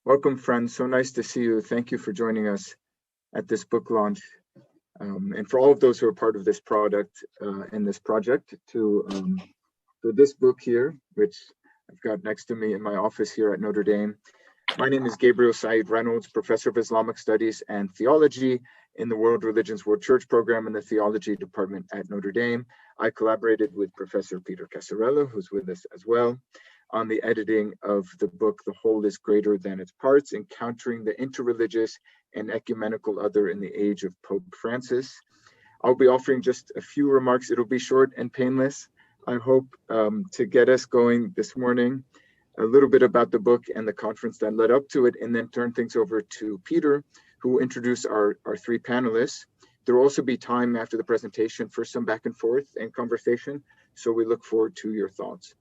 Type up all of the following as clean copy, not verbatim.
Welcome, friends. So nice to see you. Thank you for joining us at this book launch. And for all of those who are part of this product and this project, for this book here, which I've got next to me in my office here at Notre Dame. My name is Gabriel Said Reynolds, Professor of Islamic Studies and Theology in the World Religions World Church program in the Theology Department at Notre Dame. I collaborated with Professor Peter Casarella, who's with us as well, on the editing of the book, The Whole is Greater Than Its Parts, Encountering the Interreligious and Ecumenical Other in the Age of Pope Francis. I'll be offering just a few remarks. It'll be short and painless. I hope to get us going this morning, a little bit about the book and the conference that led up to it, and then turn things over to Peter, who will introduce our three panelists. There will also be time after the presentation for some back and forth and conversation, so we look forward to your thoughts.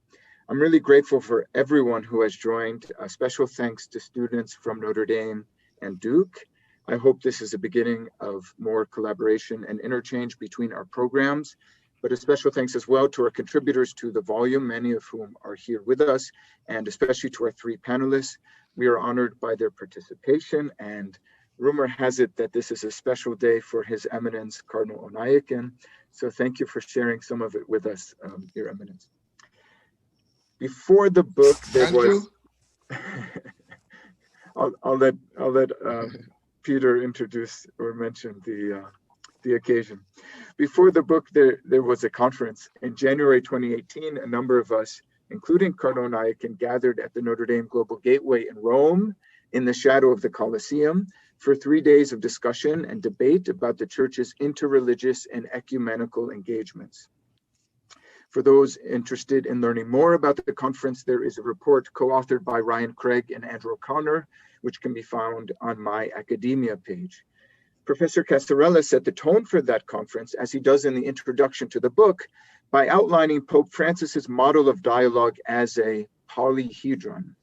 I'm really grateful for everyone who has joined. Special thanks to students from Notre Dame and Duke. I hope this is a beginning of more collaboration and interchange between our programs, but a special thanks as well to our contributors to the volume, many of whom are here with us, and especially to our three panelists. We are honored by their participation, and rumor has it that this is a special day for His Eminence, Cardinal Onaikin. So thank you for sharing some of it with us, Your Eminence. Before the book, there was. I'll let Peter introduce or mention the occasion. Before the book, there was a conference in January 2018. A number of us, including Cardinal Onaikin, gathered at the Notre Dame Global Gateway in Rome, in the shadow of the Colosseum, for 3 days of discussion and debate about the Church's interreligious and ecumenical engagements. For those interested in learning more about the conference, there is a report co-authored by Ryan Craig and Andrew O'Connor, which can be found on my academia page. Professor Casarella set the tone for that conference, as he does in the introduction to the book, by outlining Pope Francis's model of dialogue as a polyhedron.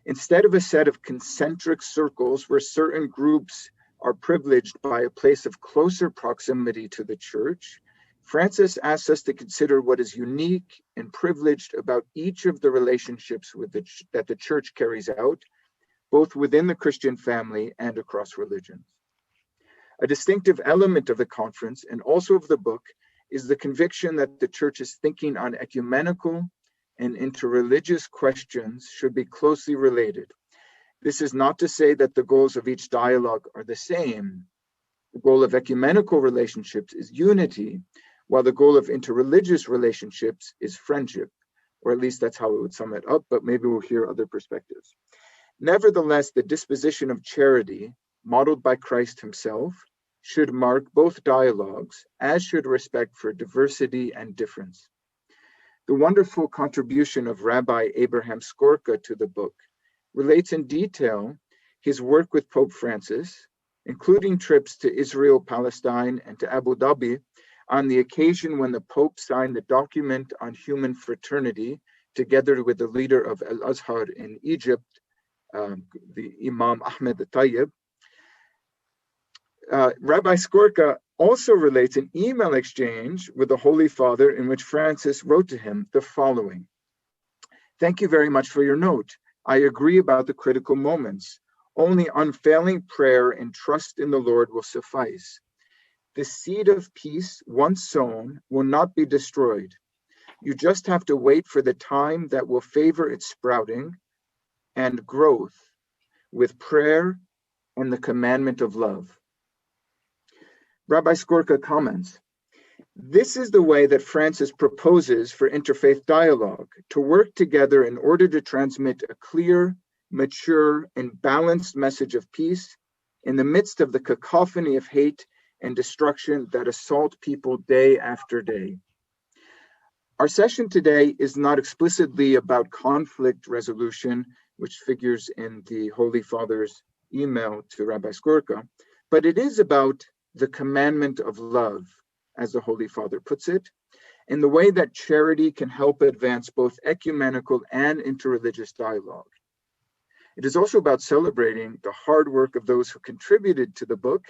Instead of a set of concentric circles where certain groups are privileged by a place of closer proximity to the Church, Francis asks us to consider what is unique and privileged about each of the relationships that the Church carries out, both within the Christian family and across religions. A distinctive element of the conference, and also of the book, is the conviction that the Church's thinking on ecumenical and interreligious questions should be closely related. This is not to say that the goals of each dialogue are the same. The goal of ecumenical relationships is unity, while the goal of interreligious relationships is friendship, or at least that's how it would sum it up, but maybe we'll hear other perspectives. Nevertheless, the disposition of charity, modeled by Christ himself, should mark both dialogues, as should respect for diversity and difference. The wonderful contribution of Rabbi Abraham Skorka to the book relates in detail his work with Pope Francis, including trips to Israel, Palestine, and to Abu Dhabi, on the occasion when the Pope signed the document on human fraternity, together with the leader of Al-Azhar in Egypt, the Imam Ahmed Tayyib. Rabbi Skorka also relates an email exchange with the Holy Father in which Francis wrote to him the following: "Thank you very much for your note. I agree about the critical moments. Only unfailing prayer and trust in the Lord will suffice. The seed of peace, once sown, will not be destroyed. You just have to wait for the time that will favor its sprouting and growth with prayer and the commandment of love." Rabbi Skorka comments, "This is the way that Francis proposes for interfaith dialogue, to work together in order to transmit a clear, mature, and balanced message of peace in the midst of the cacophony of hate and destruction that assault people day after day." Our session today is not explicitly about conflict resolution, which figures in the Holy Father's email to Rabbi Skorka, but it is about the commandment of love, as the Holy Father puts it, in the way that charity can help advance both ecumenical and interreligious dialogue. It is also about celebrating the hard work of those who contributed to the book.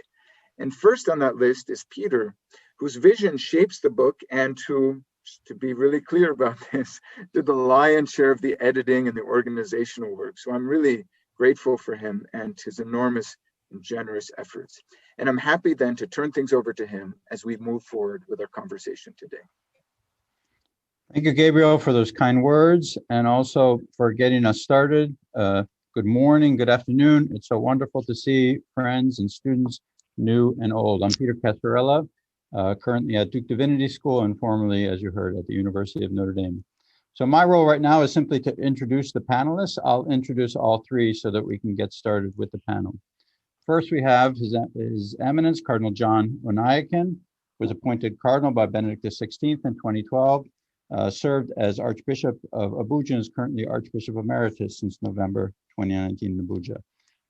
And first on that list is Peter, whose vision shapes the book and who, to be really clear about this, did the lion's share of the editing and the organizational work. So I'm really grateful for him and his enormous and generous efforts. And I'm happy then to turn things over to him as we move forward with our conversation today. Thank you, Gabriel, for those kind words and also for getting us started. Good morning, good afternoon. It's so wonderful to see friends and students, new and old. I'm Peter Casarella, currently at Duke Divinity School and formerly, as you heard, at the University of Notre Dame. So my role right now is simply to introduce the panelists. I'll introduce all three so that we can get started with the panel. First, we have His Eminence, Cardinal John Onaikin, was appointed Cardinal by Benedict XVI in 2012, served as Archbishop of Abuja and is currently Archbishop Emeritus since November 2019 in Abuja.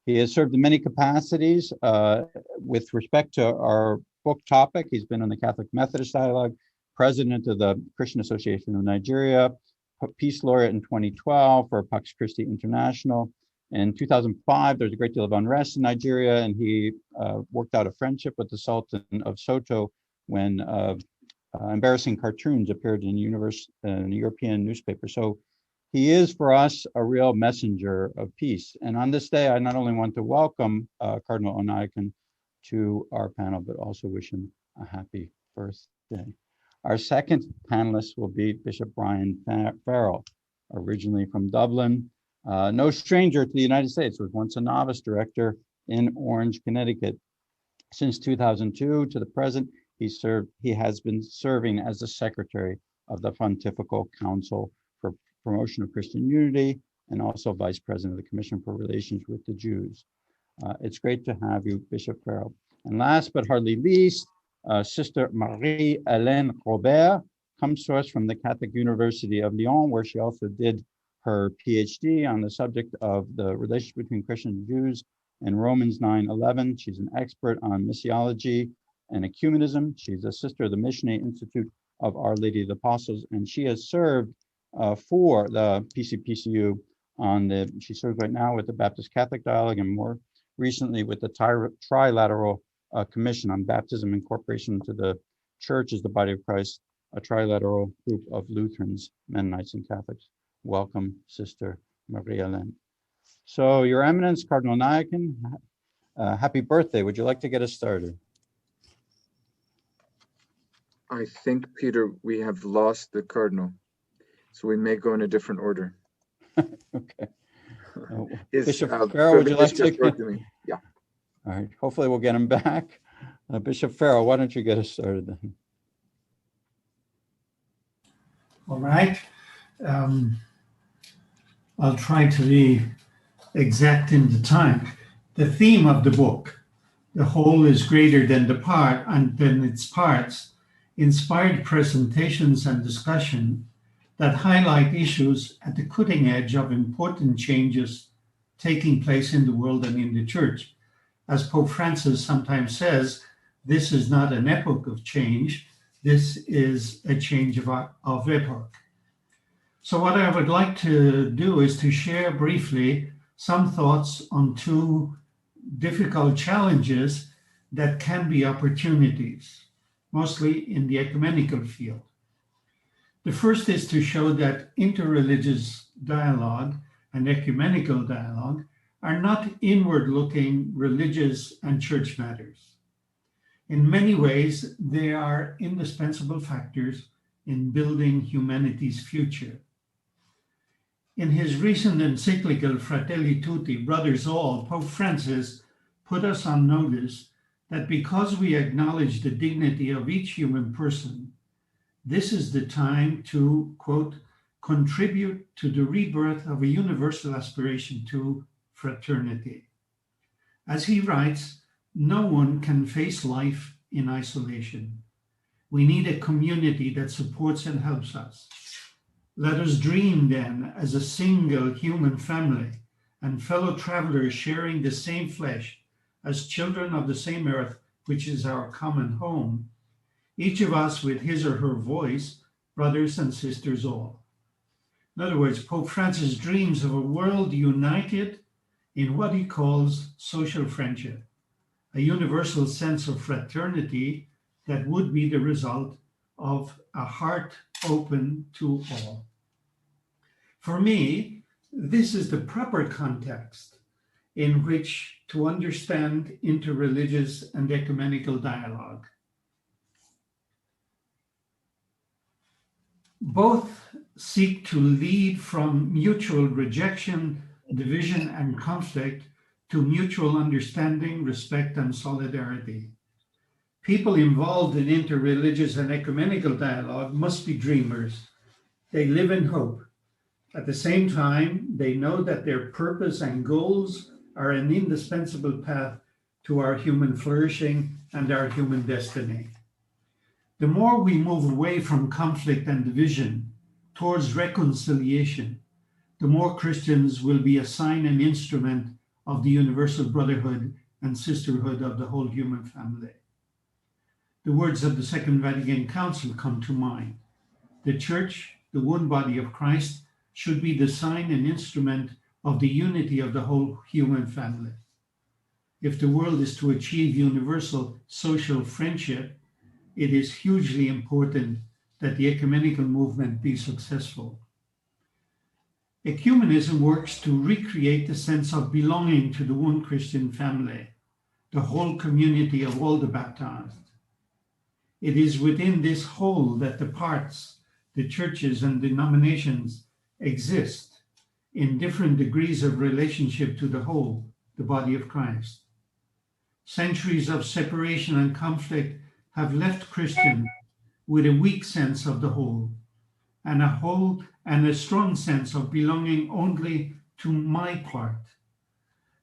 He has served in many capacities. With respect to our book topic, he's been on the Catholic Methodist Dialogue, President of the Christian Association of Nigeria, Peace Laureate in 2012 for Pax Christi International. In 2005, there's a great deal of unrest in Nigeria, and he worked out a friendship with the Sultan of Soto when embarrassing cartoons appeared in a European newspaper. So he is, for us, a real messenger of peace. And on this day, I not only want to welcome Cardinal Onaikin to our panel, but also wish him a happy birthday. Our second panelist will be Bishop Brian Farrell, originally from Dublin. No stranger to the United States, was once a novice director in Orange, Connecticut. Since 2002 to the present, he has been serving as the secretary of the Pontifical Council for Promotion of Christian Unity and also vice president of the Commission for Relations with the Jews. It's great to have you, Bishop Farrell. And last but hardly least, Sister Marie-Hélène Robert comes to us from the Catholic University of Lyon, where she also did her PhD on the subject of the relationship between Christians and Jews in Romans 9:11. She's an expert on missiology and ecumenism. She's a sister of the Missionary Institute of Our Lady of the Apostles, and she has served for the PCPCU she serves right now with the Baptist Catholic Dialogue and more recently with the Trilateral Commission on Baptism Incorporation into the Church as the Body of Christ, a trilateral group of Lutherans, Mennonites, and Catholics. Welcome, Sister Marie-Hélène. So, Your Eminence, Cardinal Onaikin, happy birthday. Would you like to get us started? I think, Peter, we have lost the Cardinal, so we may go in a different order. Okay. Bishop Farrell, Farrell, would you like to? Yeah. All right. Hopefully, we'll get him back. Bishop Farrell, why don't you get us started then? All right. I'll try to be exact in the time. The theme of the book, "The whole is greater than the part and than its parts," inspired presentations and discussion that highlight issues at the cutting edge of important changes taking place in the world and in the church. As Pope Francis sometimes says, this is not an epoch of change, this is a change of epoch. So what I would like to do is to share briefly some thoughts on two difficult challenges that can be opportunities, mostly in the ecumenical field. The first is to show that interreligious dialogue and ecumenical dialogue are not inward-looking religious and church matters. In many ways, they are indispensable factors in building humanity's future. In his recent encyclical Fratelli Tutti, Brothers All, Pope Francis put us on notice that because we acknowledge the dignity of each human person, this is the time to, quote, contribute to the rebirth of a universal aspiration to fraternity. As he writes, no one can face life in isolation. We need a community that supports and helps us. Let us dream then as a single human family and fellow travelers sharing the same flesh as children of the same earth, which is our common home. Each of us with his or her voice, brothers and sisters all. In other words, Pope Francis dreams of a world united in what he calls social friendship, a universal sense of fraternity that would be the result of a heart open to all. For me, this is the proper context in which to understand interreligious and ecumenical dialogue. Both seek to lead from mutual rejection, division, and conflict to mutual understanding, respect, and solidarity. People involved in interreligious and ecumenical dialogue must be dreamers. They live in hope. At the same time, they know that their purpose and goals are an indispensable path to our human flourishing and our human destiny. The more we move away from conflict and division towards reconciliation, the more Christians will be a sign and instrument of the universal brotherhood and sisterhood of the whole human family. The words of the Second Vatican Council come to mind. The Church, the one body of Christ, should be the sign and instrument of the unity of the whole human family. If the world is to achieve universal social friendship, it is hugely important that the ecumenical movement be successful. Ecumenism works to recreate the sense of belonging to the one Christian family, the whole community of all the baptized. It is within this whole that the parts, the churches and denominations exist in different degrees of relationship to the whole, the body of Christ. Centuries of separation and conflict have left Christians with a weak sense of the whole and a strong sense of belonging only to my part.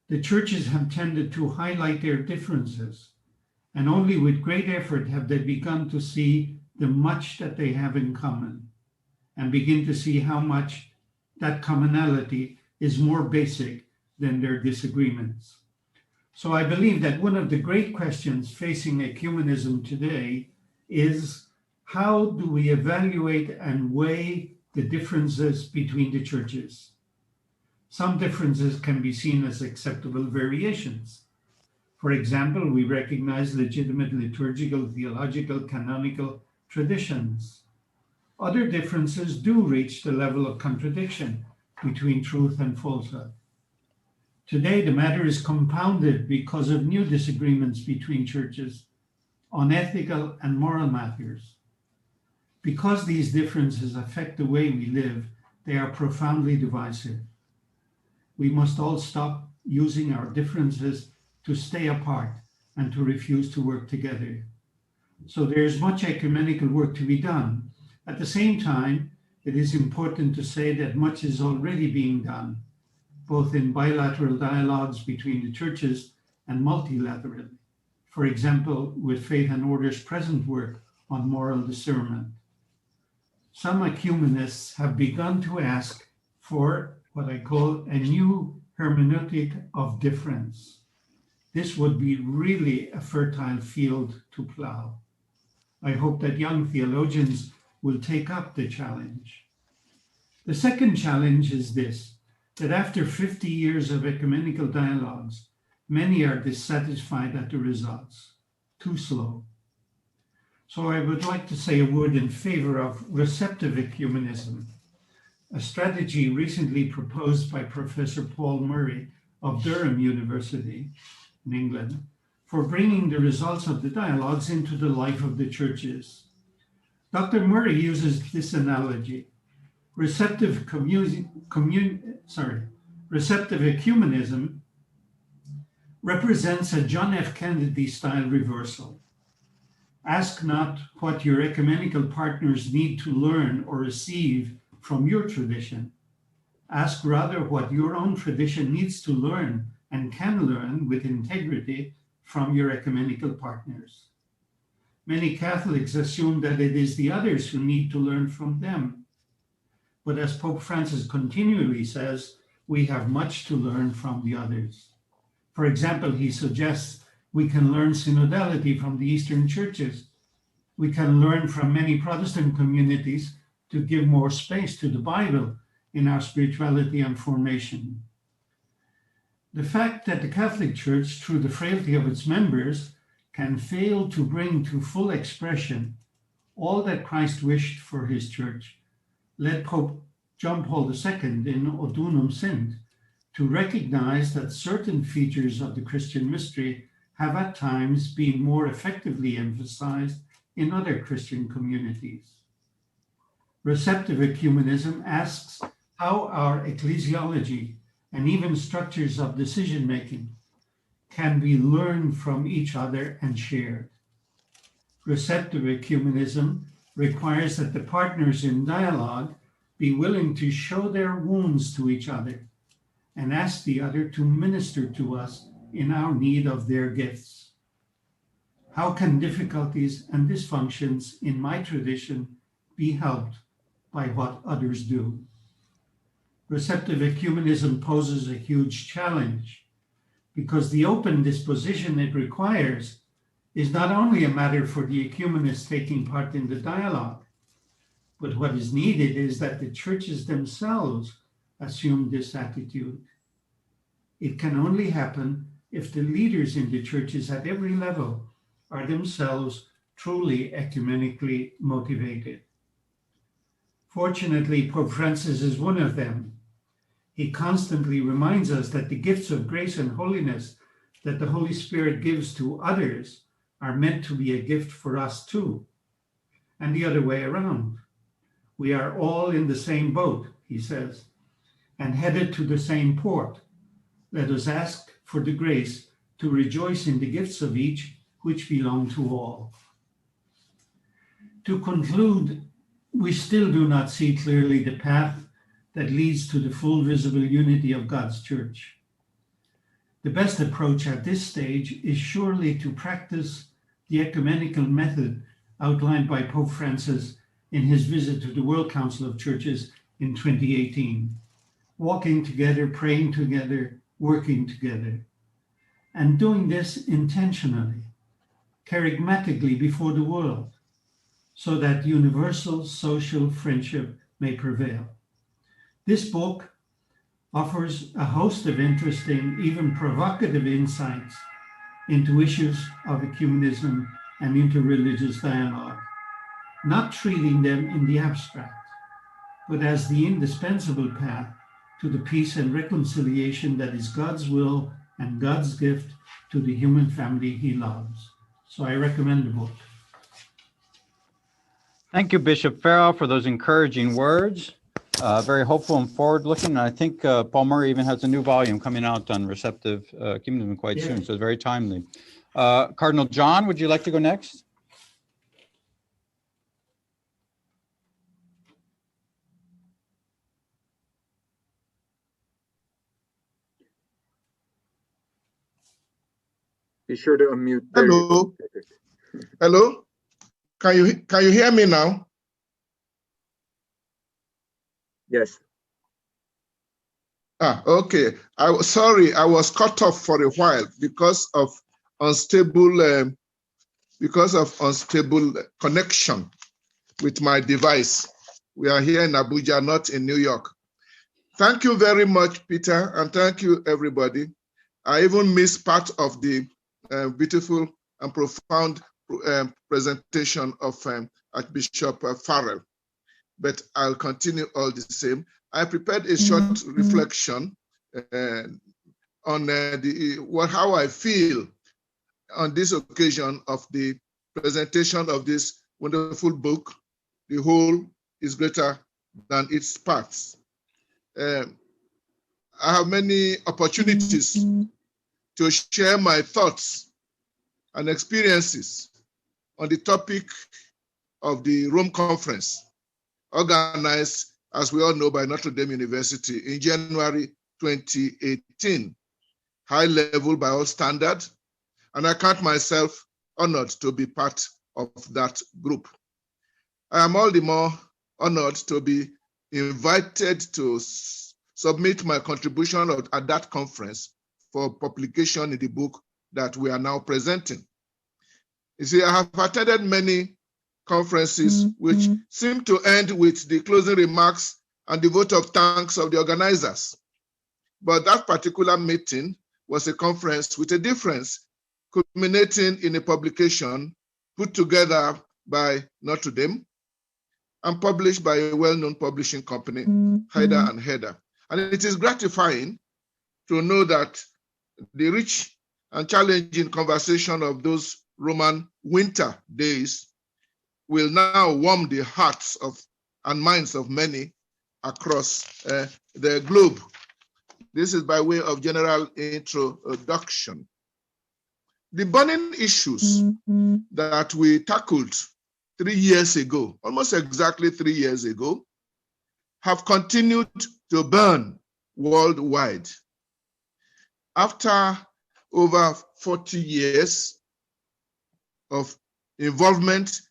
The churches have tended to highlight their differences, and only with great effort have they begun to see the much that they have in common and begin to see how much that commonality is more basic than their disagreements. So I believe that one of the great questions facing ecumenism today is, how do we evaluate and weigh the differences between the churches? Some differences can be seen as acceptable variations. For example, we recognize legitimate liturgical, theological, canonical traditions. Other differences do reach the level of contradiction between truth and falsehood. Today, the matter is compounded because of new disagreements between churches on ethical and moral matters. Because these differences affect the way we live, they are profoundly divisive. We must all stop using our differences to stay apart and to refuse to work together. So there is much ecumenical work to be done. At the same time, it is important to say that much is already being done, both in bilateral dialogues between the churches and multilaterally. For example, with Faith and Order's present work on moral discernment. Some ecumenists have begun to ask for what I call a new hermeneutic of difference. This would be really a fertile field to plow. I hope that young theologians will take up the challenge. The second challenge is this, that after 50 years of ecumenical dialogues, many are dissatisfied at the results, too slow. So I would like to say a word in favor of receptive ecumenism, a strategy recently proposed by Professor Paul Murray of Durham University in England for bringing the results of the dialogues into the life of the churches. Dr. Murray uses this analogy. Receptive ecumenism represents a John F. Kennedy-style reversal. Ask not what your ecumenical partners need to learn or receive from your tradition. Ask rather what your own tradition needs to learn and can learn with integrity from your ecumenical partners. Many Catholics assume that it is the others who need to learn from them. But as Pope Francis continually says, we have much to learn from the others. For example, he suggests we can learn synodality from the Eastern churches. We can learn from many Protestant communities to give more space to the Bible in our spirituality and formation. The fact that the Catholic Church, through the frailty of its members, can fail to bring to full expression all that Christ wished for his church led Pope John Paul II in Audunum Sint to recognize that certain features of the Christian mystery have at times been more effectively emphasized in other Christian communities. Receptive Ecumenism asks how our ecclesiology and even structures of decision-making can be learned from each other and shared. Receptive Ecumenism requires that the partners in dialogue be willing to show their wounds to each other and ask the other to minister to us in our need of their gifts. How can difficulties and dysfunctions in my tradition be helped by what others do? Receptive Ecumenism poses a huge challenge because the open disposition it requires is not only a matter for the ecumenists taking part in the dialogue, but what is needed is that the churches themselves assume this attitude. It can only happen if the leaders in the churches at every level are themselves truly ecumenically motivated. Fortunately, Pope Francis is one of them. He constantly reminds us that the gifts of grace and holiness that the Holy Spirit gives to others are meant to be a gift for us too, and the other way around. We are all in the same boat, he says, and headed to the same port. Let us ask for the grace to rejoice in the gifts of each which belong to all. To conclude, we still do not see clearly the path that leads to the full visible unity of God's church. The best approach at this stage is surely to practice the ecumenical method outlined by Pope Francis in his visit to the World Council of Churches in 2018, walking together, praying together, working together, and doing this intentionally, charismatically before the world, so that universal social friendship may prevail. This book offers a host of interesting, even provocative insights into issues of ecumenism and interreligious dialogue, not treating them in the abstract, but as the indispensable path to the peace and reconciliation that is God's will and God's gift to the human family he loves. So I recommend the book. Thank you, Bishop Farrell, for those encouraging words. Very hopeful and forward-looking. I think Paul Murray even has a new volume coming out on Receptive Ecumenism quite soon, so it's very timely. Cardinal John, would you like to go next? Be sure to unmute. There Hello. Hello. Can you hear me now? Yes. Okay. Sorry, I was cut off for a while because of unstable connection with my device. We are here in Abuja, not in New York. Thank you very much, Peter, and thank you, everybody. I even missed part of the beautiful and profound presentation of Archbishop Farrell, but I'll continue all the same. I prepared a short reflection on how I feel on this occasion of the presentation of this wonderful book, The Whole is Greater Than Its Parts. I have many opportunities to share my thoughts and experiences on the topic of the Rome Conference, organized, as we all know, by Notre Dame University in January 2018, high level by all standards, and I count myself honored to be part of that group. I am all the more honored to be invited to submit my contribution at that conference for publication in the book that we are now presenting. You see, I have attended many conferences which seem to end with the closing remarks and the vote of thanks of the organizers. But that particular meeting was a conference with a difference, culminating in a publication put together by Notre Dame and published by a well-known publishing company, Heider and Heider. And it is gratifying to know that the rich and challenging conversation of those Roman winter days will now warm the hearts of and minds of many across the globe. This is by way of general introduction. The burning issues that we tackled 3 years ago, almost exactly 3 years ago, have continued to burn worldwide. After over 40 years of involvement,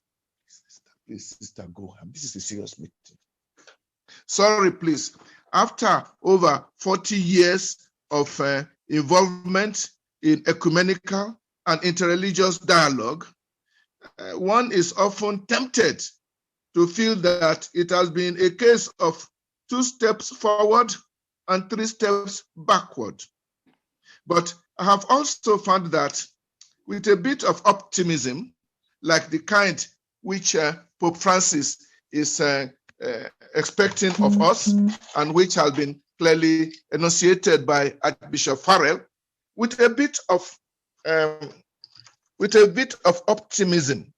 please, Sister Goham, this is a serious meeting. Sorry, please. After over 40 years of involvement in ecumenical and interreligious dialogue, one is often tempted to feel that it has been a case of 2 steps forward and 3 steps backward. But I have also found that with a bit of optimism, like the kind which Pope Francis is expecting of us, and which has been clearly enunciated by Archbishop Farrell, with a bit of optimism,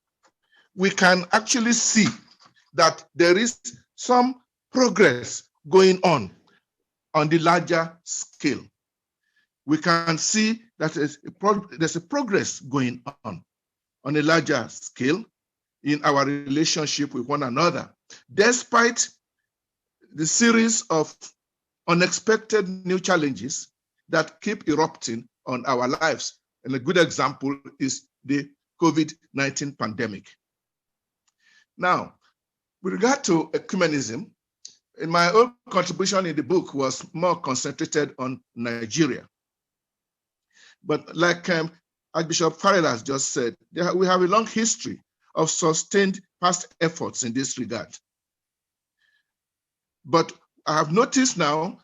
we can actually see that there is some progress going on the larger scale. We can see that there's a progress going on a larger scale in our relationship with one another, despite the series of unexpected new challenges that keep erupting on our lives. And a good example is the COVID-19 pandemic. Now, with regard to ecumenism, in my own contribution in the book was more concentrated on Nigeria. But like Archbishop Farrell has just said, we have a long history of sustained past efforts in this regard. But I have noticed now,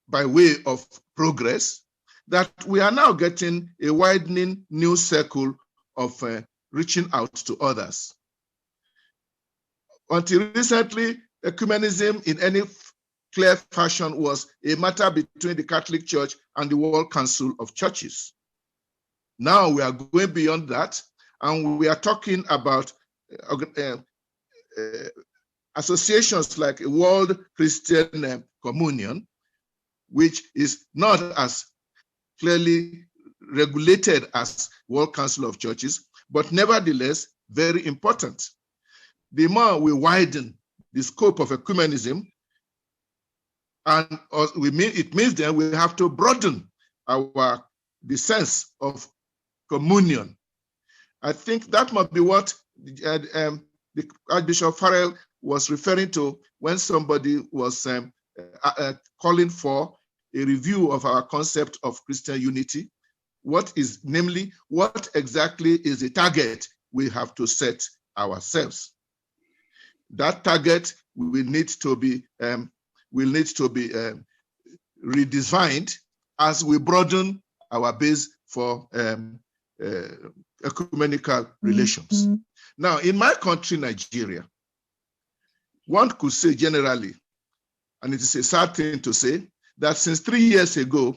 by way of progress, that we are now getting a widening new circle of reaching out to others. Until recently, ecumenism in any clear fashion was a matter between the Catholic Church and the World Council of Churches. Now we are going beyond that, and we are talking about associations like a World Christian Communion, which is not as clearly regulated as World Council of Churches, but nevertheless very important. The more we widen the scope of ecumenism, and it means that we have to broaden the sense of communion. I think that might be what the Archbishop Farrell was referring to when somebody was calling for a review of our concept of Christian unity. What exactly is the target we have to set ourselves? That target will need to be redesigned as we broaden our base for ecumenical relations. Now, in my country, Nigeria, one could say generally, and it is a sad thing to say, that since 3 years ago,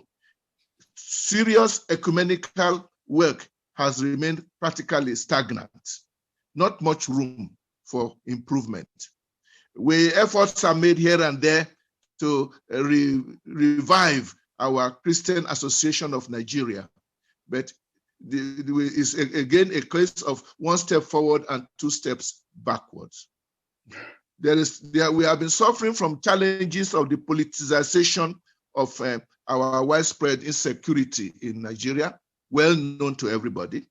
serious ecumenical work has remained practically stagnant, not much room for improvement. Efforts are made here and there to revive our Christian Association of Nigeria, but it's again a case of 1 step forward and 2 steps backwards. We have been suffering from challenges of the politicization of our widespread insecurity in Nigeria, well known to everybody.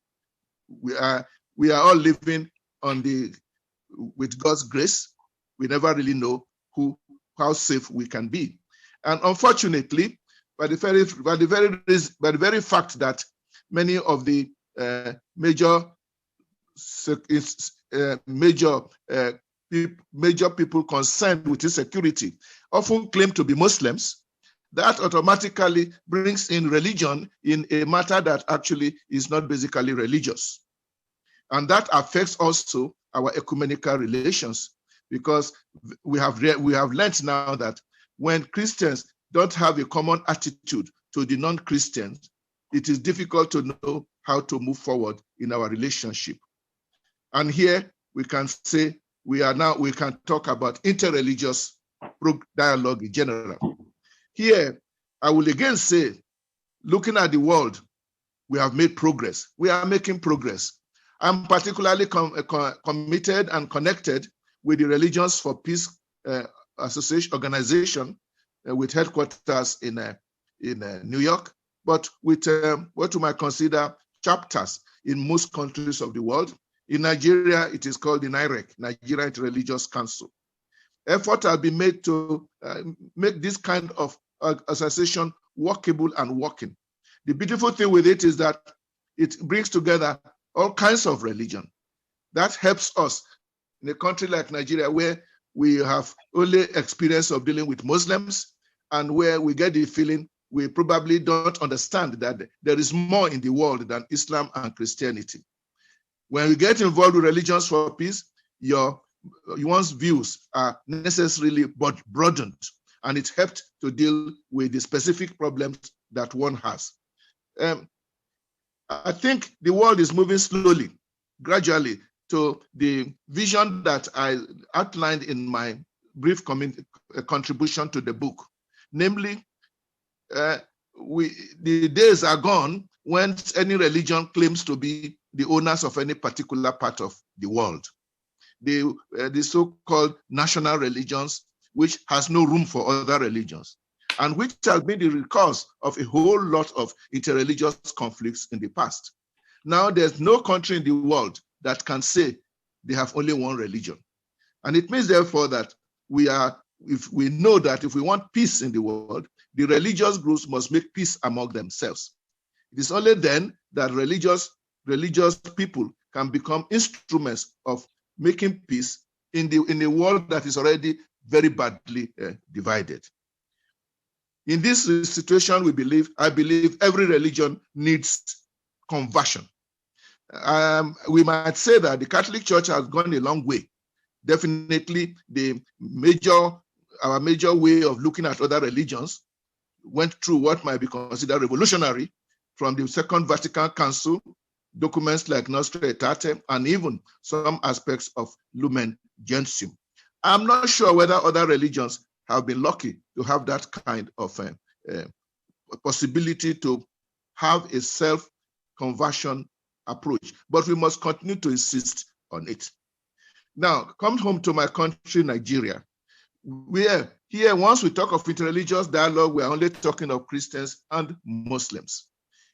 We are all living with God's grace. We never really know how safe we can be, and unfortunately, by the very fact that many of the major people concerned with insecurity often claim to be Muslims, that automatically brings in religion in a matter that actually is not basically religious. And that affects also our ecumenical relations, because we have learned now that when Christians don't have a common attitude to the non-Christians, it is difficult to know how to move forward in our relationship. And here we can say we can talk about interreligious dialogue in general. Here, I will again say, looking at the world, we have made progress. We are making progress. I'm particularly committed and connected with the Religions for Peace organization with headquarters in New York, but with what you might consider chapters in most countries of the world. In Nigeria, it is called the NIREC, Nigeria Interreligious Council. Effort has been made to make this kind of association workable and working. The beautiful thing with it is that it brings together all kinds of religion. That helps us in a country like Nigeria, where we have only experience of dealing with Muslims, and where we get the feeling we probably don't understand that there is more in the world than Islam and Christianity. When we get involved with Religions for Peace, one's views are necessarily broadened, and it helped to deal with the specific problems that one has. I think the world is moving slowly, gradually, to the vision that I outlined in my brief contribution to the book. Namely, the days are gone when any religion claims to be the owners of any particular part of the world. The so-called national religions, which has no room for other religions, and which has been the cause of a whole lot of interreligious conflicts in the past. Now there's no country in the world that can say they have only one religion. And it means therefore that if we know that if we want peace in the world, the religious groups must make peace among themselves. It is only then that religious people can become instruments of making peace in a world that is already very badly divided. In this situation, I believe every religion needs conversion. We might say that the Catholic Church has gone a long way. Definitely, our major way of looking at other religions went through what might be considered revolutionary from the Second Vatican Council, documents like Nostra Aetate, and even some aspects of Lumen Gentium. I'm not sure whether other religions have been lucky to have that kind of possibility to have a self-conversion approach, but we must continue to insist on it. Now, come home to my country, Nigeria. Here, once we talk of interreligious dialogue, we're only talking of Christians and Muslims.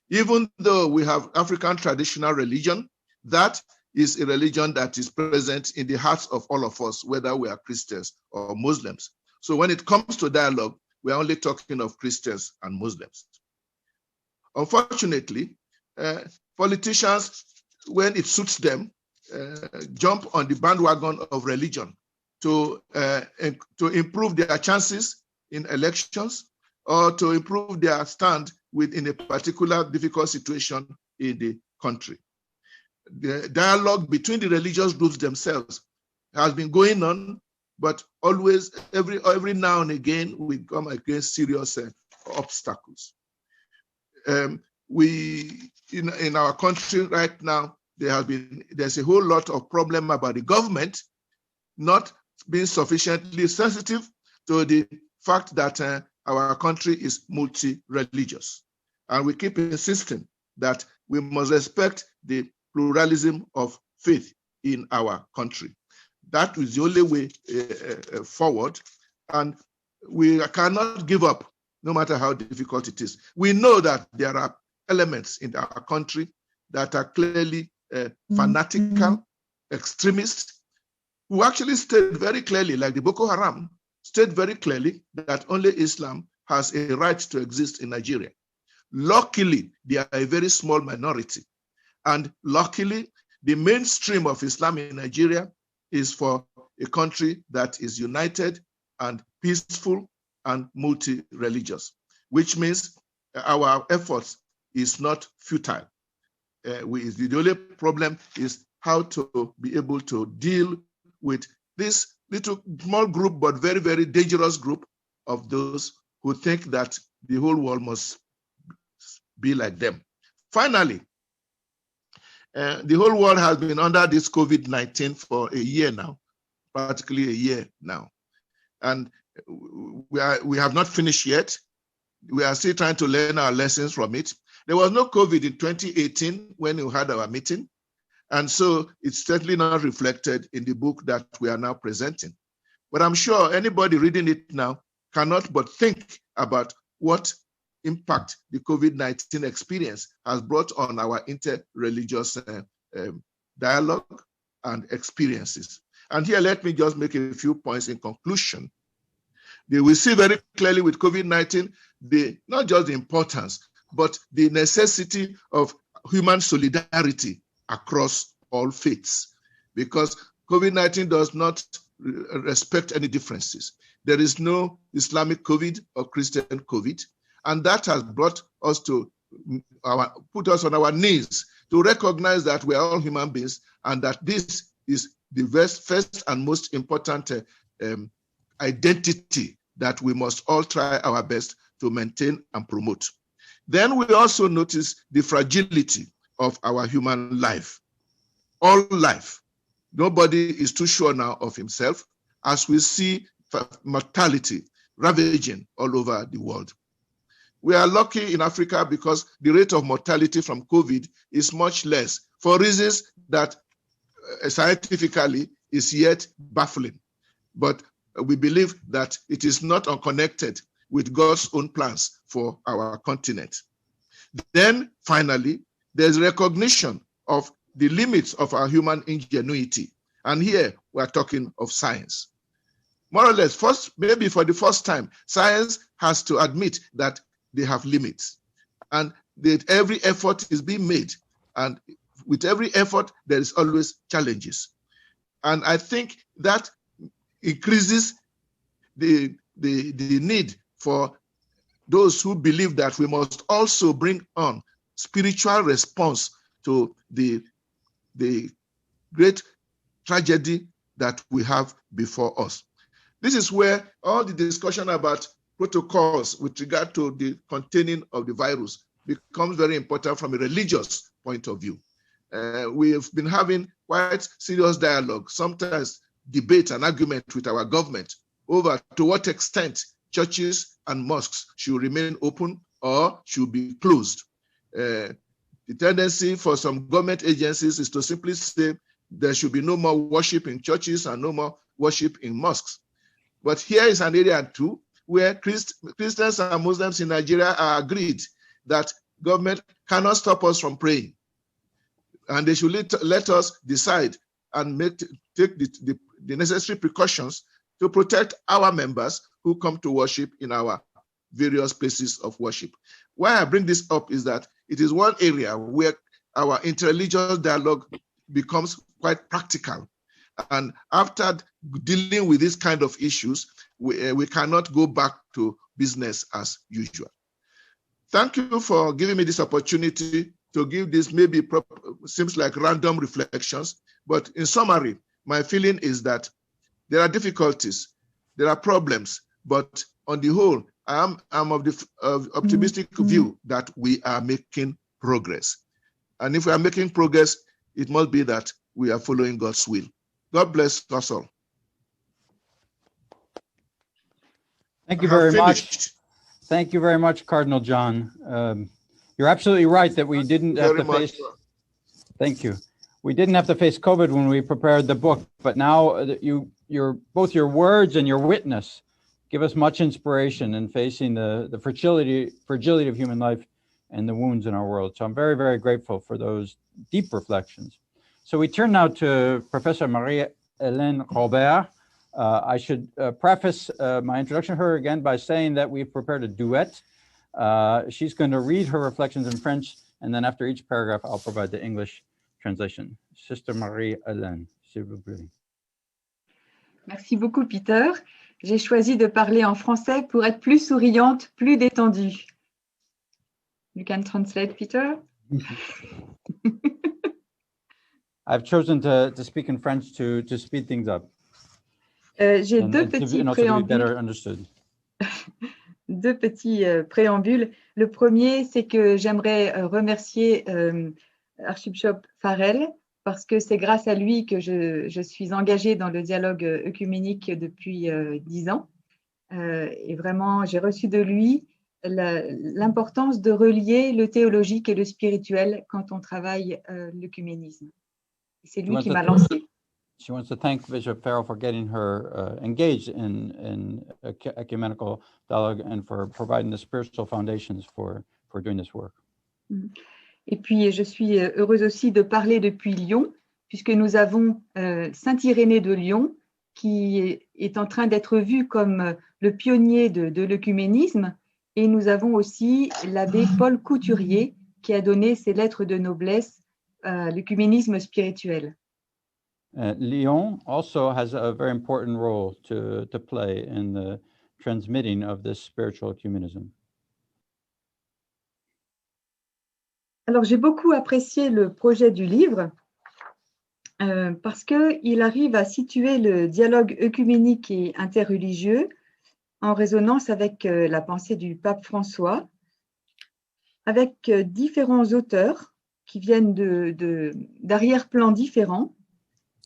Even though we have African traditional religion, that is a religion that is present in the hearts of all of us, whether we are Christians or Muslims. So when it comes to dialogue, we're only talking of Christians and Muslims. Unfortunately, politicians, when it suits them, jump on the bandwagon of religion to improve their chances in elections or to improve their stand in a particular difficult situation in the country. The dialogue between the religious groups themselves has been going on, but always, every now and again, we come against serious obstacles. In our country right now, there's a whole lot of problem about the government not being sufficiently sensitive to the fact that our country is multi-religious. And we keep insisting that we must respect the pluralism of faith in our country. That is the only way forward, and we cannot give up, no matter how difficult it is. We know that there are elements in our country that are clearly fanatical, extremists, who actually state very clearly, like the Boko Haram, state very clearly that only Islam has a right to exist in Nigeria. Luckily, they are a very small minority. And luckily, the mainstream of Islam in Nigeria is for a country that is united and peaceful and multi-religious, which means our efforts is not futile. The only problem is how to be able to deal with this little small group, but very, very dangerous group of those who think that the whole world must be like them. Finally, the whole world has been under this COVID-19 for a year now, practically a year now. And we have not finished yet. We are still trying to learn our lessons from it. There was no COVID in 2018 when we had our meeting. And so it's certainly not reflected in the book that we are now presenting. But I'm sure anybody reading it now cannot but think about what impact the COVID-19 experience has brought on our inter-religious dialogue and experiences. And here, let me just make a few points in conclusion. We see very clearly with COVID-19, not just the importance, but the necessity of human solidarity across all faiths, because COVID-19 does not respect any differences. There is no Islamic COVID or Christian COVID, and that has brought us to put us on our knees to recognize that we are all human beings and that this is the first and most important identity that we must all try our best to maintain and promote. Then we also notice the fragility of our human life, all life. Nobody is too sure now of himself as we see mortality ravaging all over the world. We are lucky in Africa because the rate of mortality from COVID is much less for reasons that scientifically is yet baffling. But we believe that it is not unconnected with God's own plans for our continent. Then finally, there's recognition of the limits of our human ingenuity. And here we're talking of science. More or less, maybe for the first time, science has to admit that they have limits and that every effort is being made. And with every effort, there is always challenges. And I think that increases the need for those who believe that we must also bring on spiritual response to the great tragedy that we have before us. This is where all the discussion about protocols with regard to the containing of the virus becomes very important from a religious point of view. We have been having quite serious dialogue, sometimes debate and argument with our government over to what extent churches and mosques should remain open or should be closed. The tendency for some government agencies is to simply say there should be no more worship in churches and no more worship in mosques. But here is an area too where Christians and Muslims in Nigeria are agreed that government cannot stop us from praying. And they should let us decide and take the necessary precautions to protect our members who come to worship in our various places of worship. Why I bring this up is that it is one area where our interreligious dialogue becomes quite practical. And after dealing with this kind of issues, we cannot go back to business as usual. Thank you for giving me this opportunity to give this seems like random reflections, but in summary, my feeling is that there are difficulties, there are problems, but on the whole, I'm of the optimistic view that we are making progress. And if we are making progress, it must be that we are following God's will. God bless us all. Thank you very much. Thank you very much, Cardinal John. You're absolutely right that we didn't have to face. Thank you. We didn't have to face COVID when we prepared the book, but now both your words and your witness give us much inspiration in facing the fragility of human life and the wounds in our world. So I'm very, very grateful for those deep reflections. So we turn now to Professor Marie-Hélène Robert. I should preface my introduction to her again by saying that we've prepared a duet. She's going to read her reflections in French, and then after each paragraph, I'll provide the English translation. Sister Marie-Hélène, s'il vous plaît. Merci beaucoup, Peter. J'ai choisi de parler en français pour être plus souriante, plus détendue. You can translate, Peter? I've chosen to speak in French to speed things up. J'ai deux petits préambules. Better understood. Deux petits préambules. Le premier, c'est que j'aimerais remercier Archbishop Farrell parce que c'est grâce à lui que je suis engagée dans le dialogue œcuménique depuis 10 ans. Et vraiment, j'ai reçu de lui l'importance de relier le théologique et le spirituel quand on travaille l'œcuménisme. C'est lui qui m'a lancé. She wants to thank Bishop Farrell for getting her engaged in ecumenical dialogue and for providing the spiritual foundations for doing this work. Et puis, je suis heureuse aussi de parler depuis Lyon, puisque nous avons Saint-Irénée de Lyon, qui est en train d'être vu comme le pionnier de l'œcuménisme. Et nous avons aussi l'abbé Paul Couturier, qui a donné ses lettres de noblesse à l'œcuménisme spirituel. Lyon also has a very important role to play in the transmitting of this spiritual ecumenism. Alors, j'ai beaucoup apprécié le projet du livre parce qu'il arrive à situer le dialogue œcuménique et interreligieux en résonance avec la pensée du pape François, avec différents auteurs qui viennent d'arrière-plans différents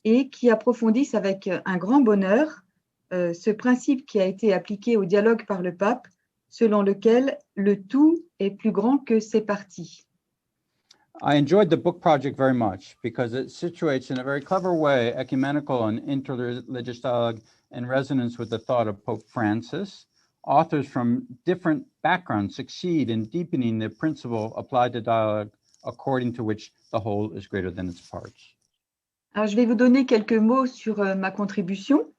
et qui approfondissent avec un grand bonheur ce principe qui a été appliqué au dialogue par le pape, selon lequel le tout est plus grand que ses parties. I enjoyed the book project very much because it situates in a very clever way ecumenical and interreligious dialogue in resonance with the thought of Pope Francis. Authors from different backgrounds succeed in deepening the principle applied to dialogue according to which the whole is greater than its parts. Alors, je vais vous donner quelques mots sur ma contribution.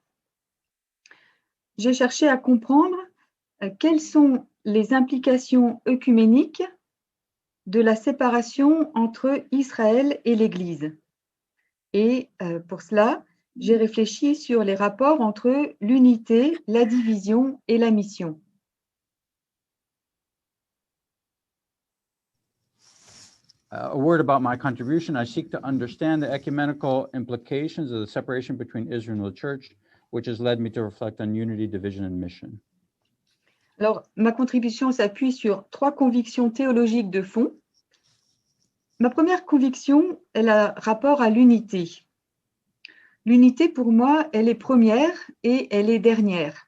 J'ai cherché à comprendre quelles sont les implications œcuméniques de la séparation entre Israël et l'Église. Et pour cela, j'ai réfléchi sur les rapports entre l'unité, la division et la mission. A word about my contribution. I seek to understand the ecumenical implications of the separation between Israel and the Church, which has led me to reflect on unity, division, and mission. Alors, ma contribution s'appuie sur 3 convictions théologiques de fond. Ma première conviction, elle a rapport à l'unité. L'unité, pour moi, elle est première et elle est dernière,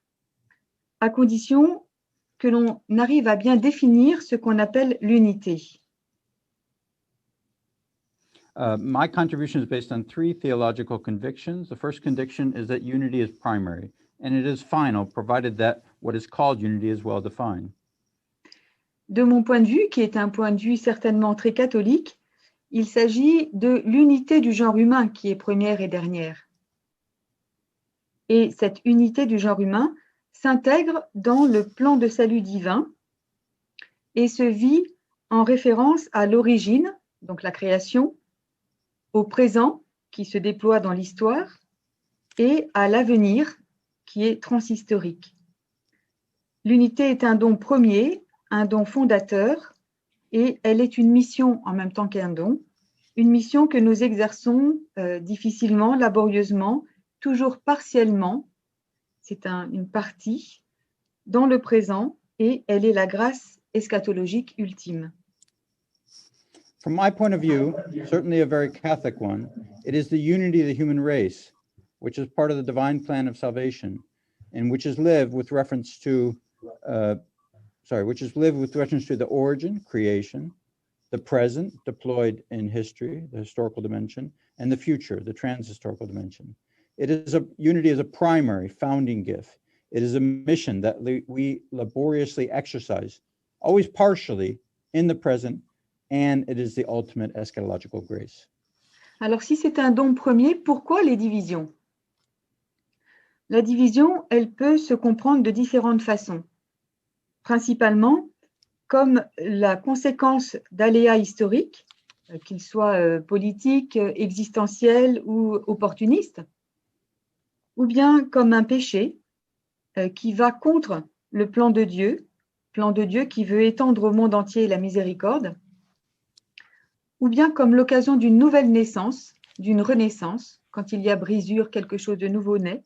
à condition que l'on arrive à bien définir ce qu'on appelle l'unité. My contribution is based on 3 theological convictions. The first conviction is that unity is primary, and it is final, provided that what is called unity is well defined. De mon point de vue, qui est un point de vue certainement très catholique, il s'agit de l'unité du genre humain qui est première et dernière. Et cette unité du genre humain s'intègre dans le plan de salut divin et se vit en référence à l'origine, donc la création, au présent qui se déploie dans l'histoire et à l'avenir qui est transhistorique. L'unité est un don premier, un don fondateur, et elle est une mission en même temps qu'un don, une mission que nous exerçons difficilement, laborieusement, toujours partiellement, c'est une partie, dans le présent, et elle est la grâce eschatologique ultime. From my point of view, certainly a very Catholic one, it is the unity of the human race, which is part of the divine plan of salvation, and which is lived with reference to, the origin, creation, the present, deployed in history, the historical dimension, and the future, the trans-historical dimension. Unity is a primary founding gift. It is a mission that we laboriously exercise, always partially, in the present, and it is the ultimate eschatological grace. Alors, si c'est un don premier, pourquoi les divisions? La division, elle peut se comprendre de différentes façons. Principalement, comme la conséquence d'aléas historiques, qu'ils soient politiques, existentiels ou opportunistes, ou bien comme un péché qui va contre le plan de Dieu qui veut étendre au monde entier la miséricorde, ou bien comme l'occasion d'une nouvelle naissance, d'une renaissance, quand il y a brisure, quelque chose de nouveau naît,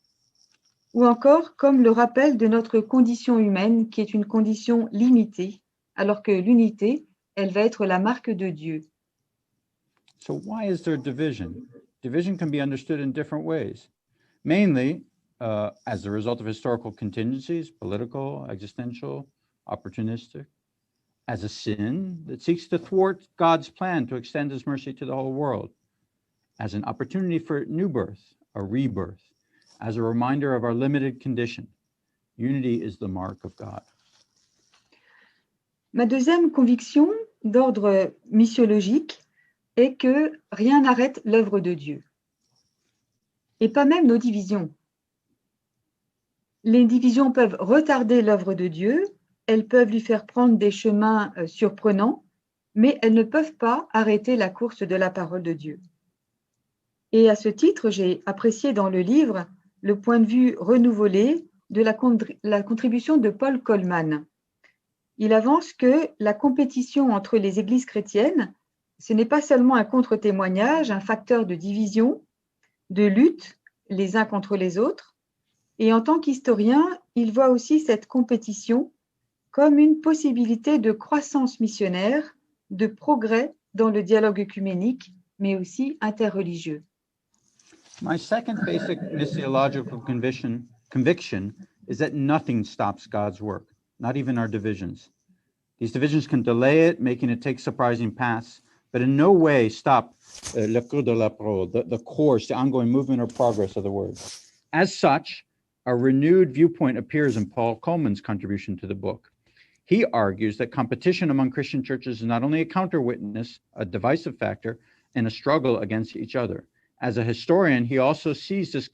ou encore comme le rappel de notre condition humaine, qui est une condition limitée, alors que l'unité, elle va être la marque de Dieu. So why is there division? Division can be understood in different ways, mainly as a result of historical contingencies, political, existential, opportunistic, as a sin that seeks to thwart God's plan to extend his mercy to the whole world, as an opportunity for new birth, a rebirth, as a reminder of our limited condition. Unity is the mark of God. Ma deuxième conviction d'ordre missiologique est que rien n'arrête l'œuvre de Dieu, et pas même nos divisions. Les divisions peuvent retarder l'œuvre de Dieu, elles peuvent lui faire prendre des chemins surprenants, mais elles ne peuvent pas arrêter la course de la parole de Dieu. Et à ce titre, j'ai apprécié dans le livre le point de vue renouvelé de la contribution de Paul Coleman. Il avance que la compétition entre les églises chrétiennes, ce n'est pas seulement un contre-témoignage, un facteur de division, de lutte les uns contre les autres, et en tant qu'historien, il voit aussi cette compétition comme une possibilité de croissance missionnaire, de progrès dans le dialogue œcuménique, mais aussi interreligieux. My second basic missiological conviction is that nothing stops God's work, not even our divisions. These divisions can delay it, making it take surprising paths, but in no way stop le cours de la parole, the course, the ongoing movement or progress of the word. As such, a renewed viewpoint appears in Paul Coleman's contribution to the book. He argues that competition among Christian churches is not only a counter-witness, a divisive factor, and a struggle against each other. As a historian, he also sees this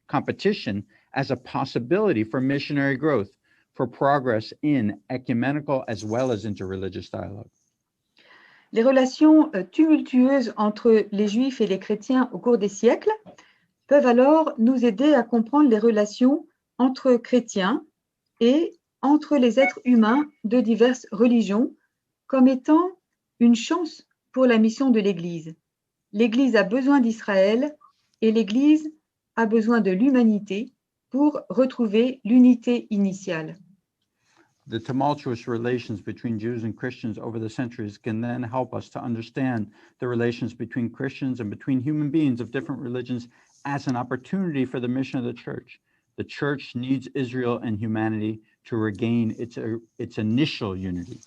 competition as a possibility for missionary growth, for progress in ecumenical as well as interreligious dialogue. Les relations tumultueuses entre les Juifs et les chrétiens au cours des siècles peuvent alors nous aider à comprendre les relations entre chrétiens et entre les êtres humains de diverses religions comme étant une chance pour la mission de l'Église. L'Église a besoin d'Israël et l'Église a besoin de l'humanité pour retrouver l'unité initiale. The tumultuous relations between Jews and Christians over the centuries can then help us to understand the relations between Christians and between human beings of different religions as an opportunity for the mission of the church. The church needs Israel and humanity to regain its initial unity.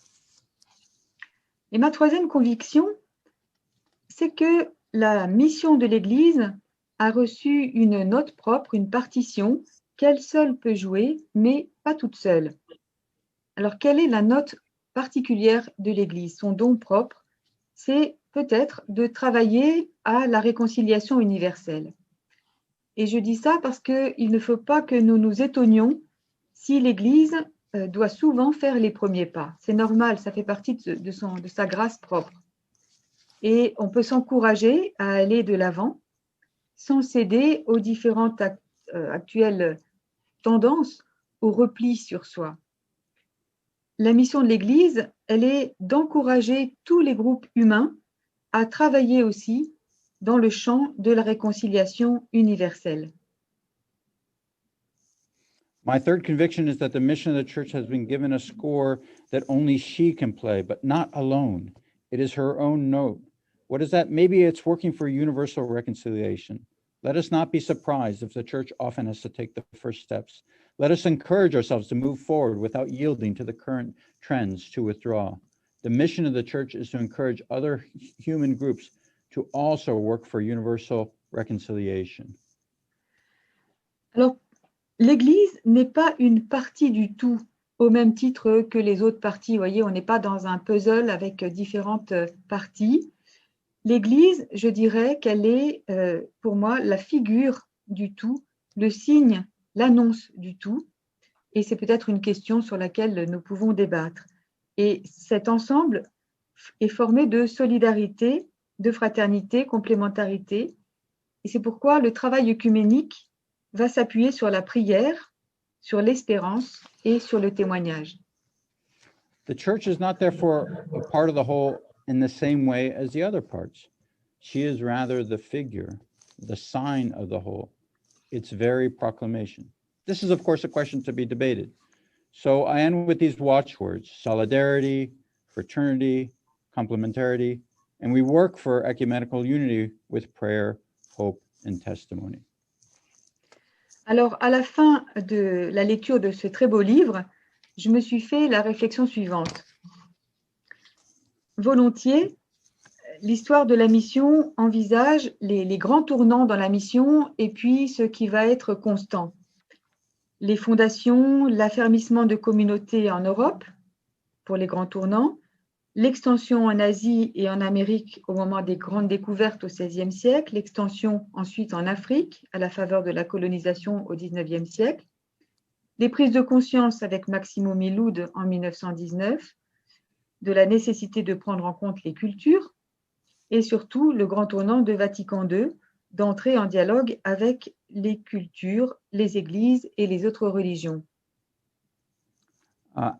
Et ma troisième conviction, c'est que la mission de l'Église a reçu une note propre, une partition qu'elle seule peut jouer, mais pas toute seule. Alors, quelle est la note particulière de l'Église? Son don propre, c'est peut-être de travailler à la réconciliation universelle. Et je dis ça parce qu'il ne faut pas que nous nous étonnions si l'Église doit souvent faire les premiers pas. C'est normal, ça fait partie de sa grâce propre. Et on peut s'encourager à aller de l'avant sans céder aux différentes actuelles tendances au repli sur soi. La mission de l'Église, elle est d'encourager tous les groupes humains à travailler aussi dans le champ de la réconciliation universelle. My third conviction is that the mission of the church has been given a score that only she can play, but not alone. It is her own note. What is that? Maybe it's working for universal reconciliation. Let us not be surprised if the church often has to take the first steps. Let us encourage ourselves to move forward without yielding to the current trends to withdraw. The mission of the church is to encourage other human groups to also work for universal reconciliation. Alors, l'Église n'est pas une partie du tout, au même titre que les autres parties. Vous voyez, on n'est pas dans un puzzle avec différentes parties. L'Église, je dirais qu'elle est, pour moi, la figure du tout, le signe, l'annonce du tout. Et c'est peut-être une question sur laquelle nous pouvons débattre. Et cet ensemble est formé de solidarité, de fraternité, complémentarité. Et c'est pourquoi le travail œcuménique va s'appuyer sur la prière, sur l'espérance et sur le témoignage. The church is not therefore a part of the whole in the same way as the other parts. She is rather the figure, the sign of the whole, its very proclamation. This is, of course, a question to be debated. So I end with these watchwords: solidarity, fraternity, complementarity, and we work for ecumenical unity with prayer, hope, and testimony. Alors, à la fin de la lecture de ce très beau livre, je me suis fait la réflexion suivante. Volontiers, l'histoire de la mission envisage les grands tournants dans la mission et puis ce qui va être constant. Les fondations, l'affermissement de communautés en Europe pour les grands tournants, l'extension en Asie et en Amérique au moment des grandes découvertes au XVIe siècle, l'extension ensuite en Afrique à la faveur de la colonisation au XIXe siècle, les prises de conscience avec Maximo Miloud en 1919, de la nécessité de prendre en compte les cultures et surtout le grand tournant de Vatican II, d'entrer en dialogue avec les cultures, les églises et les autres religions.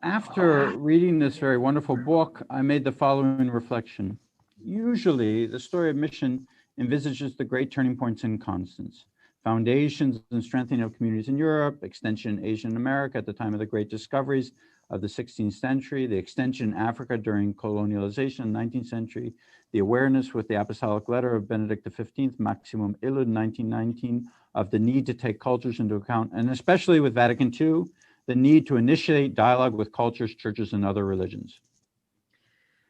After reading this very wonderful book, I made the following reflection. Usually, the story of mission envisages the great turning points and constants, foundations and strengthening of communities in Europe, extension in Asia and America at the time of the great discoveries of the 16th century, the extension in Africa during colonialization in the 19th century, the awareness with the apostolic letter of Benedict XV, Maximum Illud, 1919, of the need to take cultures into account, and especially with Vatican II, the need to initiate dialogue with cultures, churches, and other religions.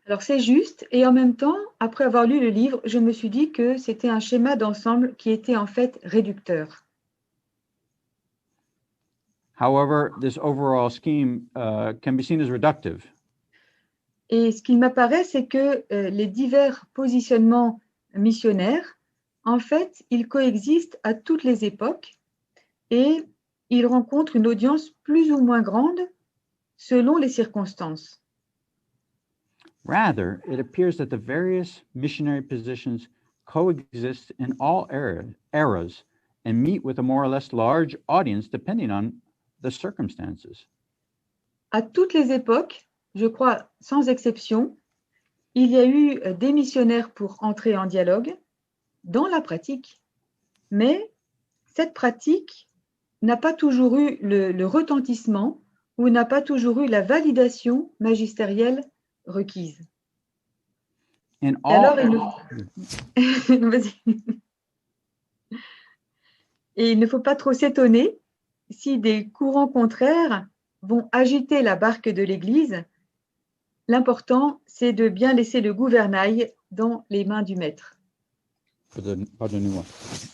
Alors c'est juste, et en même temps, après avoir lu le livre, je me suis dit que c'était un schéma d'ensemble qui était en fait réducteur. However, this overall scheme can be seen as reductive. Et ce qu'il m'apparaît, c'est que les divers positionnements missionnaires, en fait, ils coexistent à toutes les époques et ils rencontrent une audience plus ou moins grande selon les circonstances. Rather, it appears that the various missionary positions coexist in all eras and meet with a more or less large audience depending on the circumstances. À toutes les époques, je crois sans exception, il y a eu des missionnaires pour entrer en dialogue dans la pratique, mais cette pratique n'a pas toujours eu le retentissement ou n'a pas toujours eu la validation magistérielle requise. In Et alors, Et il ne faut pas trop s'étonner si des courants contraires vont agiter la barque de l'Église. L'important, c'est de bien laisser le gouvernail dans les mains du maître. Pardonnez-moi.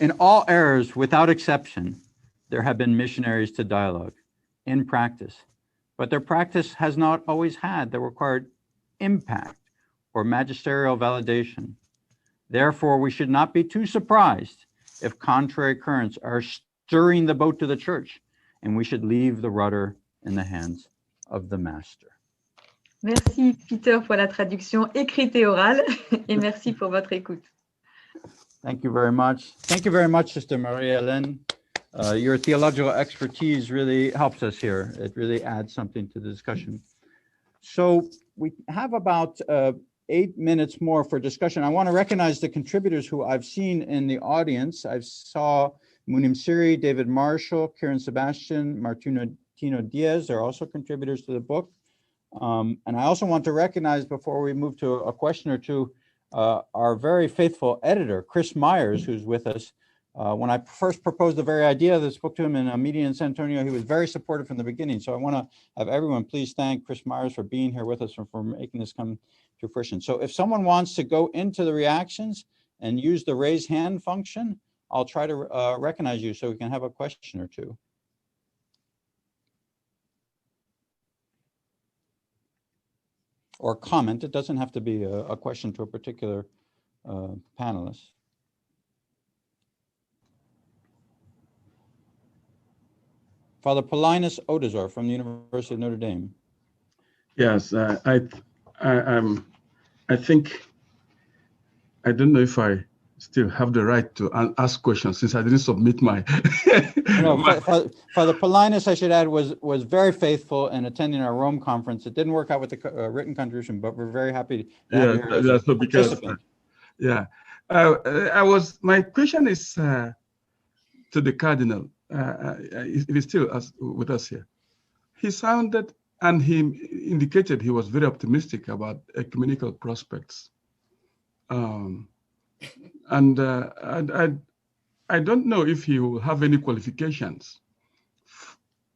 In all eras, without exception, there have been missionaries to dialogue in practice, but their practice has not always had the required impact or magisterial validation. Therefore, we should not be too surprised if contrary currents are stirring the boat to the church, and we should leave the rudder in the hands of the master. Merci Peter pour la traduction écrite et orale, et merci pour votre écoute. Thank you very much. Thank you very much, Sister Maria-Hélène. Your theological expertise really helps us here. It really adds something to the discussion. So we have about 8 minutes more for discussion. I want to recognize the contributors who I've seen in the audience. I saw Munim Siri, David Marshall, Kieran Sebastian, Martino Diaz. They're also contributors to the book. And I also want to recognize, before we move to a question or two, our very faithful editor, Chris Myers, who's with us. When I first proposed the very idea of this book to him in a meeting in San Antonio, he was very supportive from the beginning. So I want to have everyone please thank Chris Myers for being here with us and for making this come to fruition. So if someone wants to go into the reactions and use the raise hand function, I'll try to recognize you so we can have a question or two. Or comment. It doesn't have to be a question to a particular panelist. Father Paulinus Odazor from the University of Notre Dame. Yes, I think, I don't know if I still have the right to ask questions since I didn't submit my. No, Father Paulinus, I should add, was very faithful in attending our Rome conference. It didn't work out with the written contribution, but we're very happy to have you here as a participant. Yeah, my question is to the Cardinal. If he's still with us here. He sounded And he indicated he was very optimistic about ecumenical prospects. And I don't know if he will have any qualifications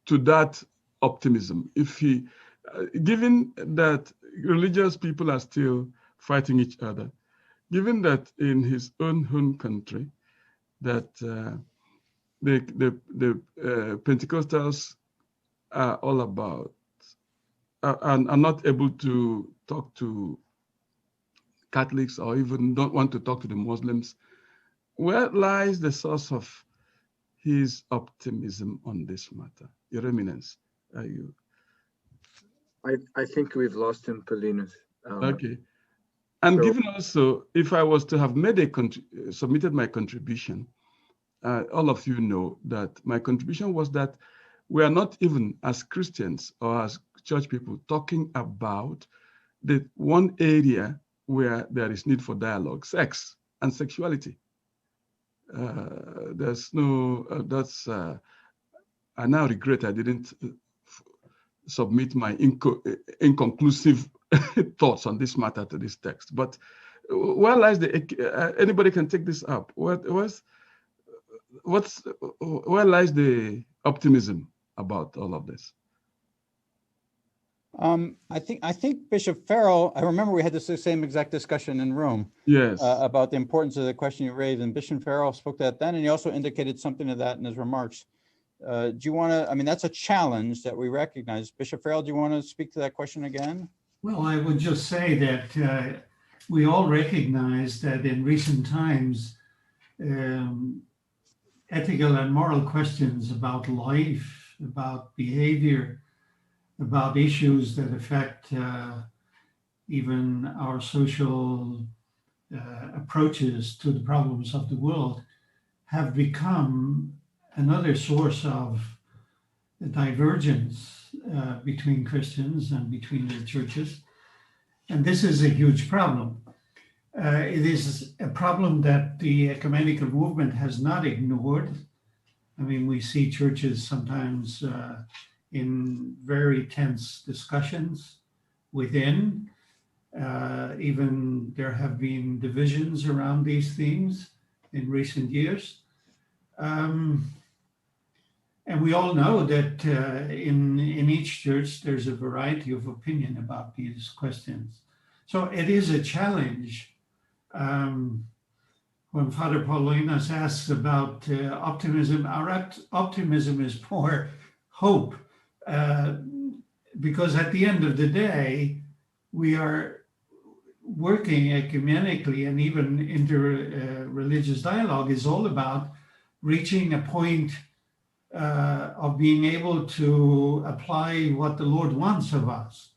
to that optimism. If he, given that religious people are still fighting each other, given that in his own home country, that the Pentecostals are all about and are not able to talk to Catholics or even don't want to talk to the Muslims, where lies the source of his optimism on this matter? Your Eminence, are you? I think we've lost him, Paulinus. Okay. And so- given also, if I was to have made submitted my contribution, all of you know that my contribution was that we are not even as Christians or as church people talking about the one area where there is need for dialogue, sex and sexuality. There's no, I now regret I didn't submit my inconclusive thoughts on this matter to this text. But where lies the, anybody can take this up. Where lies the optimism about all of this? I think Bishop Farrell, I remember we had this same exact discussion in Rome. Yes. About the importance of the question you raised, and Bishop Farrell spoke to that then, and he also indicated something to that in his remarks. Do you want to, I mean, that's a challenge that we recognize. Bishop Farrell, do you want to speak to that question again? Well, I would just say that we all recognize that in recent times, ethical and moral questions about life, about behavior, about issues that affect even our social approaches to the problems of the world have become another source of divergence between Christians and between the churches. And this is a huge problem. It is a problem that the ecumenical movement has not ignored. I mean, we see churches sometimes in very tense discussions within. Even there have been divisions around these themes in recent years. And we all know that in each church, there's a variety of opinion about these questions. So it is a challenge. When Father Paulinus asks about optimism, our optimism is more hope. Because at the end of the day, we are working ecumenically, and even inter-religious dialogue is all about reaching a point of being able to apply what the Lord wants of us.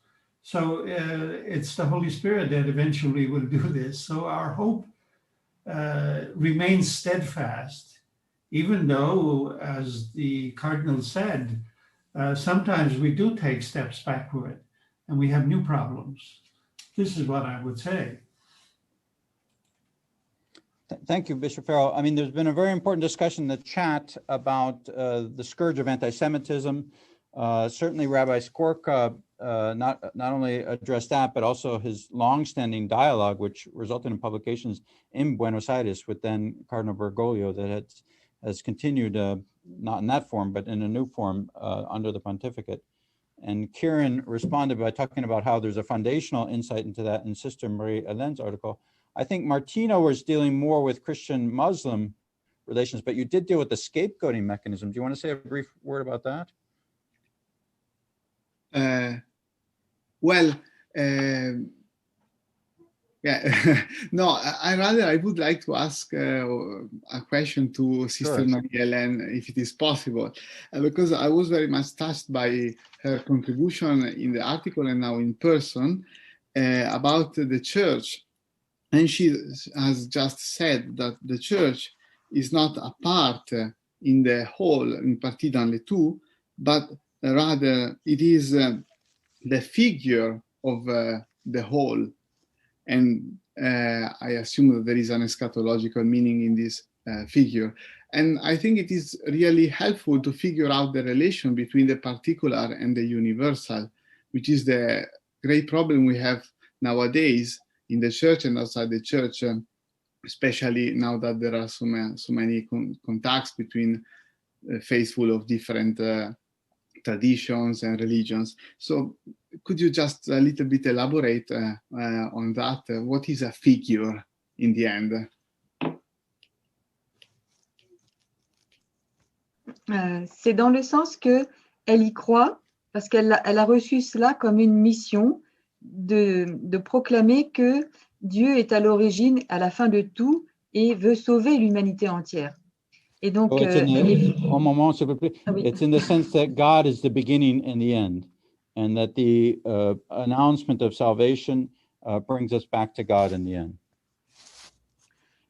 So it's the Holy Spirit that eventually will do this. So our hope remains steadfast, even though, as the Cardinal said, sometimes we do take steps backward and we have new problems. This is what I would say. Thank you, Bishop Farrell. I mean, there's been a very important discussion in the chat about the scourge of anti-Semitism. Certainly, Rabbi Skorka not only addressed that, but also his longstanding dialogue, which resulted in publications in Buenos Aires with then Cardinal Bergoglio, that has continued, not in that form, but in a new form under the pontificate. And Kieran responded by talking about how there's a foundational insight into that in Sister Marie Helen's article. I think Martino was dealing more with Christian-Muslim relations, but you did deal with the scapegoating mechanism. Do you want to say a brief word about that? Yeah, no, I would like to ask a question to Sister Sure. Maria Helen, if it is possible, because I was very much touched by her contribution in the article and now in person about the church. And she has just said that the church is not a part in the whole, in partie dans les tout, but rather it is the figure of the whole. And I assume that there is an eschatological meaning in this figure. And I think it is really helpful to figure out the relation between the particular and the universal. which is the great problem we have nowadays in the church and outside the church, especially now that there are so many contacts between faithful of different traditions and religions. So could you just a little bit elaborate on that? What is a figure in the end? C'est dans le sens que elle y croit, parce qu'elle a reçu cela comme une mission de proclamer que Dieu est à l'origine, à la fin de tout, et veut sauver l'humanité entière. Et donc, un moment, s'il vous plaît. Ah oui. It's in the sense that God is the beginning and the end, and that the announcement of salvation brings us back to God in the end.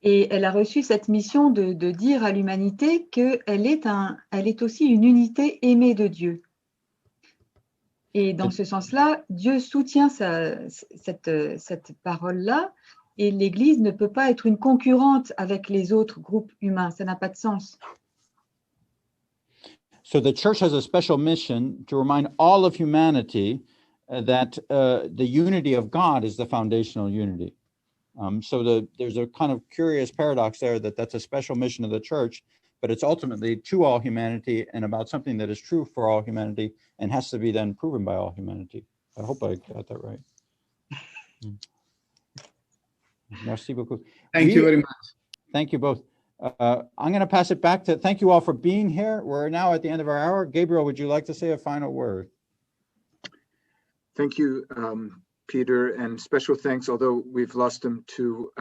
Et elle a reçu cette mission de dire à l'humanité qu'elle est aussi une unité aimée de Dieu. Et dans ce sens-là, Dieu soutient cette parole-là, et l'Église ne peut pas être une concurrente avec les autres groupes humains. Ça n'a pas de sens. So the church has a special mission to remind all of humanity that the unity of God is the foundational unity. So there's a kind of curious paradox there that that's a special mission of the church, but it's ultimately to all humanity and about something that is true for all humanity and has to be then proven by all humanity. I hope I got that right. Merci beaucoup. Thank you very much. Thank you both. I'm going to pass it back to, thank you all for being here. We're now at the end of our hour. Gabriel, would you like to say a final word? Thank you, Peter, and special thanks, although we've lost him, to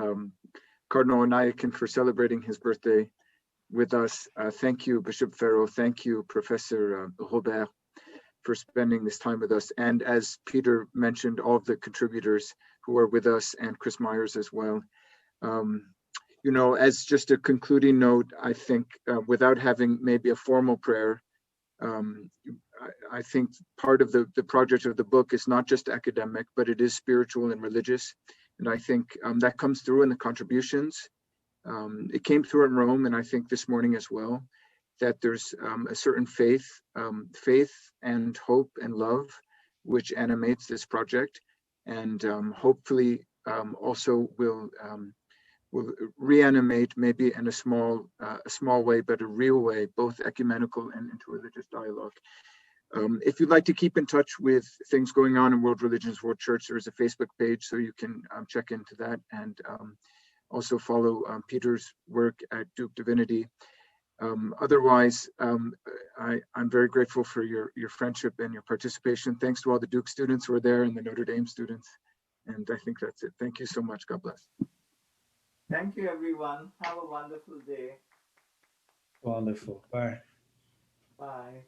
Cardinal Anayakin for celebrating his birthday with us. Thank you, Bishop Farrell. Thank you, Professor Robert, for spending this time with us. And as Peter mentioned, all of the contributors who are with us, and Chris Myers as well. You know, as just a concluding note, I think without having maybe a formal prayer, I think part of the project of the book is not just academic, but it is spiritual and religious. And I think that comes through in the contributions. It came through in Rome, and I think this morning as well, that there's a certain faith and hope and love which animates this project, and hopefully also will reanimate, maybe in a small way, but a real way, both ecumenical and interreligious dialogue. If you'd like to keep in touch with things going on in World Religions, World Church, there is a Facebook page, so you can check into that, and also follow Peter's work at Duke Divinity. Otherwise, I'm very grateful for your friendship and your participation. Thanks to all the Duke students who are there and the Notre Dame students. And I think that's it. Thank you so much. God bless. Thank you, everyone. Have a wonderful day. Wonderful. Bye. Bye.